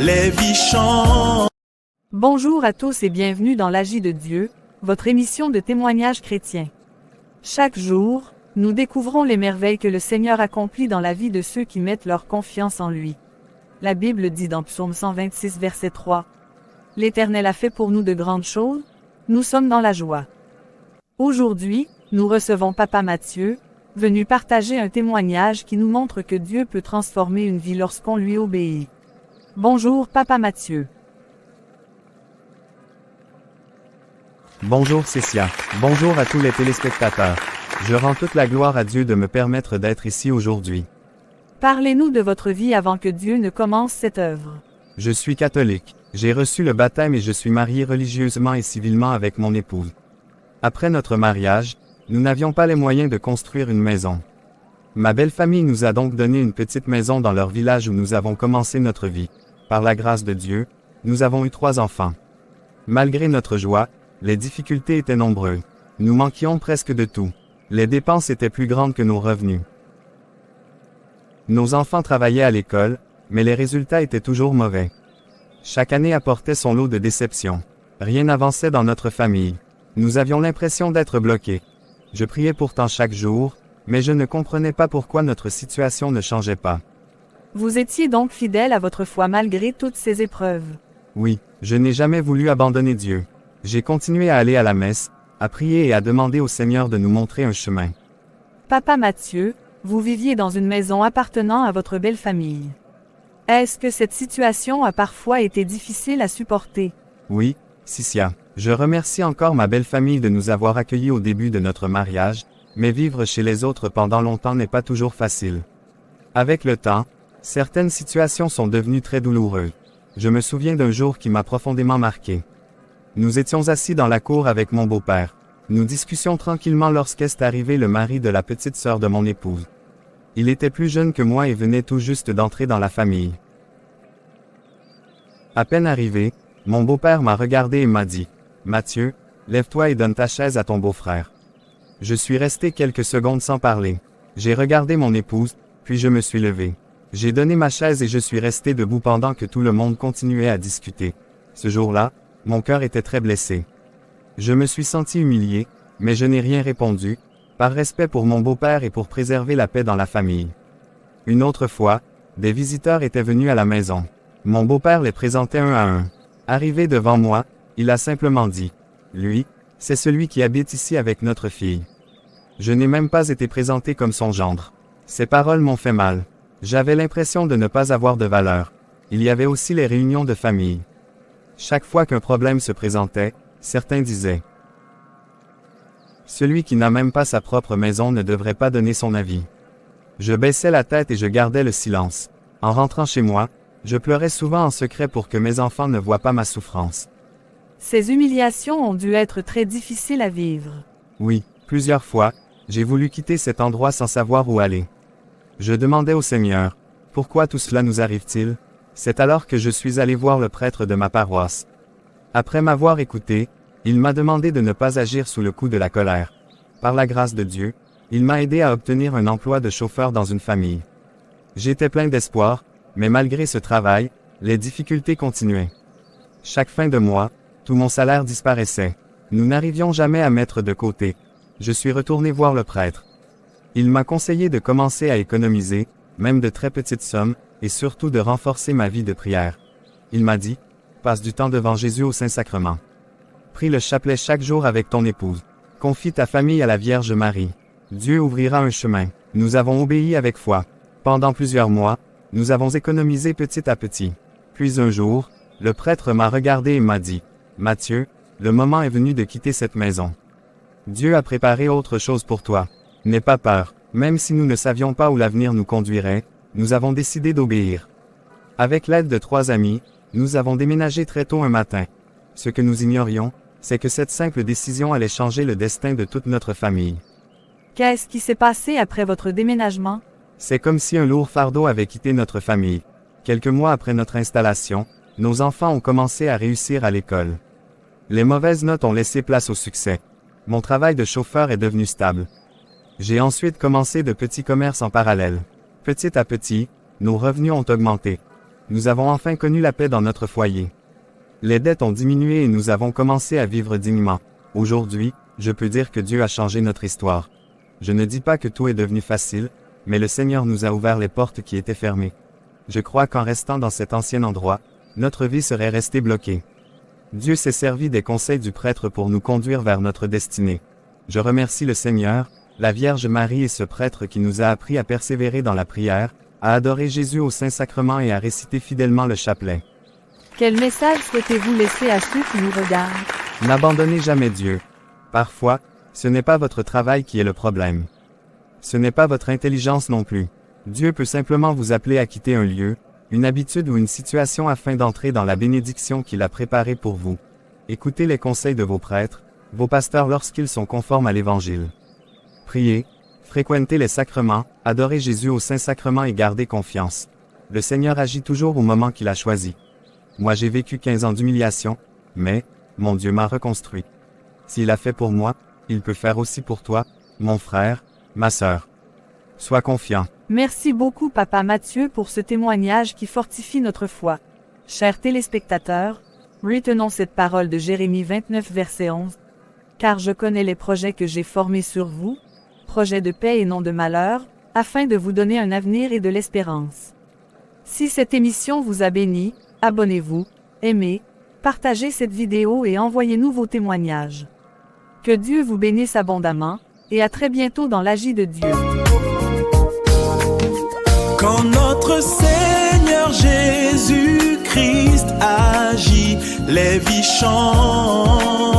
les vies chantent. Bonjour à tous et bienvenue dans l'Agi de Dieu, votre émission de témoignages chrétiens. Chaque jour, nous découvrons les merveilles que le Seigneur accomplit dans la vie de ceux qui mettent leur confiance en lui. La Bible dit dans Psaume 126 verset 3, « L'Éternel a fait pour nous de grandes choses, nous sommes dans la joie. » Aujourd'hui, nous recevons Papa Mathieu, venu partager un témoignage qui nous montre que Dieu peut transformer une vie lorsqu'on lui obéit. Bonjour Papa Mathieu. Bonjour Cécia. Bonjour à tous les téléspectateurs. Je rends toute la gloire à Dieu de me permettre d'être ici aujourd'hui. Parlez-nous de votre vie avant que Dieu ne commence cette œuvre. Je suis catholique. J'ai reçu le baptême et je suis marié religieusement et civilement avec mon épouse. Après notre mariage, nous n'avions pas les moyens de construire une maison. Ma belle famille nous a donc donné une petite maison dans leur village où nous avons commencé notre vie. Par la grâce de Dieu, nous avons eu 3 enfants. Malgré notre joie, les difficultés étaient nombreuses. Nous manquions presque de tout. Les dépenses étaient plus grandes que nos revenus. Nos enfants travaillaient à l'école, mais les résultats étaient toujours mauvais. Chaque année apportait son lot de déceptions. Rien n'avançait dans notre famille. Nous avions l'impression d'être bloqués. Je priais pourtant chaque jour, mais je ne comprenais pas pourquoi notre situation ne changeait pas. Vous étiez donc fidèle à votre foi malgré toutes ces épreuves. Oui, je n'ai jamais voulu abandonner Dieu. J'ai continué à aller à la messe, à prier et à demander au Seigneur de nous montrer un chemin. Papa Mathieu, vous viviez dans une maison appartenant à votre belle famille. Est-ce que cette situation a parfois été difficile à supporter? Oui, Cécia. Je remercie encore ma belle famille de nous avoir accueillis au début de notre mariage, mais vivre chez les autres pendant longtemps n'est pas toujours facile. Avec le temps, certaines situations sont devenues très douloureuses. Je me souviens d'un jour qui m'a profondément marqué. Nous étions assis dans la cour avec mon beau-père. Nous discutions tranquillement lorsqu'est arrivé le mari de la petite sœur de mon épouse. Il était plus jeune que moi et venait tout juste d'entrer dans la famille. À peine arrivé, mon beau-père m'a regardé et m'a dit, « Mathieu, lève-toi et donne ta chaise à ton beau-frère. » Je suis resté quelques secondes sans parler. J'ai regardé mon épouse, puis je me suis levé. J'ai donné ma chaise et je suis resté debout pendant que tout le monde continuait à discuter. Ce jour-là, mon cœur était très blessé. Je me suis senti humilié, mais je n'ai rien répondu, par respect pour mon beau-père et pour préserver la paix dans la famille. Une autre fois, des visiteurs étaient venus à la maison. Mon beau-père les présentait un à un. Arrivé devant moi, il a simplement dit, « Lui, c'est celui qui habite ici avec notre fille. » Je n'ai même pas été présenté comme son gendre. Ces paroles m'ont fait mal. J'avais l'impression de ne pas avoir de valeur. Il y avait aussi les réunions de famille. Chaque fois qu'un problème se présentait, certains disaient, « Celui qui n'a même pas sa propre maison ne devrait pas donner son avis. » Je baissais la tête et je gardais le silence. En rentrant chez moi, je pleurais souvent en secret pour que mes enfants ne voient pas ma souffrance. Ces humiliations ont dû être très difficiles à vivre. Oui, plusieurs fois, j'ai voulu quitter cet endroit sans savoir où aller. Je demandais au Seigneur, « Pourquoi tout cela nous arrive-t-il ?» C'est alors que je suis allé voir le prêtre de ma paroisse. Après m'avoir écouté, il m'a demandé de ne pas agir sous le coup de la colère. Par la grâce de Dieu, il m'a aidé à obtenir un emploi de chauffeur dans une famille. J'étais plein d'espoir, mais malgré ce travail, les difficultés continuaient. Chaque fin de mois, tout mon salaire disparaissait. Nous n'arrivions jamais à mettre de côté. Je suis retourné voir le prêtre. Il m'a conseillé de commencer à économiser, même de très petites sommes, et surtout de renforcer ma vie de prière. Il m'a dit, « Passe du temps devant Jésus au Saint-Sacrement. Prie le chapelet chaque jour avec ton épouse. Confie ta famille à la Vierge Marie. Dieu ouvrira un chemin. » Nous avons obéi avec foi. Pendant plusieurs mois, nous avons économisé petit à petit. Puis un jour, le prêtre m'a regardé et m'a dit, « Mathieu, le moment est venu de quitter cette maison. Dieu a préparé autre chose pour toi. N'aie pas peur. » Même si nous ne savions pas où l'avenir nous conduirait, nous avons décidé d'obéir. Avec l'aide de 3 amis, nous avons déménagé très tôt un matin. Ce que nous ignorions, c'est que cette simple décision allait changer le destin de toute notre famille. Qu'est-ce qui s'est passé après votre déménagement? C'est comme si un lourd fardeau avait quitté notre famille. Quelques mois après notre installation, nos enfants ont commencé à réussir à l'école. Les mauvaises notes ont laissé place au succès. Mon travail de chauffeur est devenu stable. J'ai ensuite commencé de petits commerces en parallèle. Petit à petit, nos revenus ont augmenté. Nous avons enfin connu la paix dans notre foyer. Les dettes ont diminué et nous avons commencé à vivre dignement. Aujourd'hui, je peux dire que Dieu a changé notre histoire. Je ne dis pas que tout est devenu facile, mais le Seigneur nous a ouvert les portes qui étaient fermées. Je crois qu'en restant dans cet ancien endroit, notre vie serait restée bloquée. Dieu s'est servi des conseils du prêtre pour nous conduire vers notre destinée. Je remercie le Seigneur, la Vierge Marie et ce prêtre qui nous a appris à persévérer dans la prière, à adorer Jésus au Saint-Sacrement et à réciter fidèlement le chapelet. Quel message souhaitez-vous laisser à ceux qui nous regardent? N'abandonnez jamais Dieu. Parfois, ce n'est pas votre travail qui est le problème. Ce n'est pas votre intelligence non plus. Dieu peut simplement vous appeler à quitter un lieu, une habitude ou une situation afin d'entrer dans la bénédiction qu'il a préparée pour vous. Écoutez les conseils de vos prêtres, vos pasteurs lorsqu'ils sont conformes à l'Évangile. Priez, fréquentez les sacrements, adorez Jésus au Saint-Sacrement et gardez confiance. Le Seigneur agit toujours au moment qu'il a choisi. Moi j'ai vécu 15 ans d'humiliation, mais, mon Dieu m'a reconstruit. S'il a fait pour moi, il peut faire aussi pour toi, mon frère, ma sœur. Sois confiant. Merci beaucoup Papa Mathieu pour ce témoignage qui fortifie notre foi. Chers téléspectateurs, retenons cette parole de Jérémie 29 verset 11. Car je connais les projets que j'ai formés sur vous, projets de paix et non de malheur, afin de vous donner un avenir et de l'espérance. Si cette émission vous a béni, abonnez-vous, aimez, partagez cette vidéo et envoyez-nous vos témoignages. Que Dieu vous bénisse abondamment, et à très bientôt dans l'Agi de Dieu. Quand notre Seigneur Jésus-Christ agit, les vies chantent.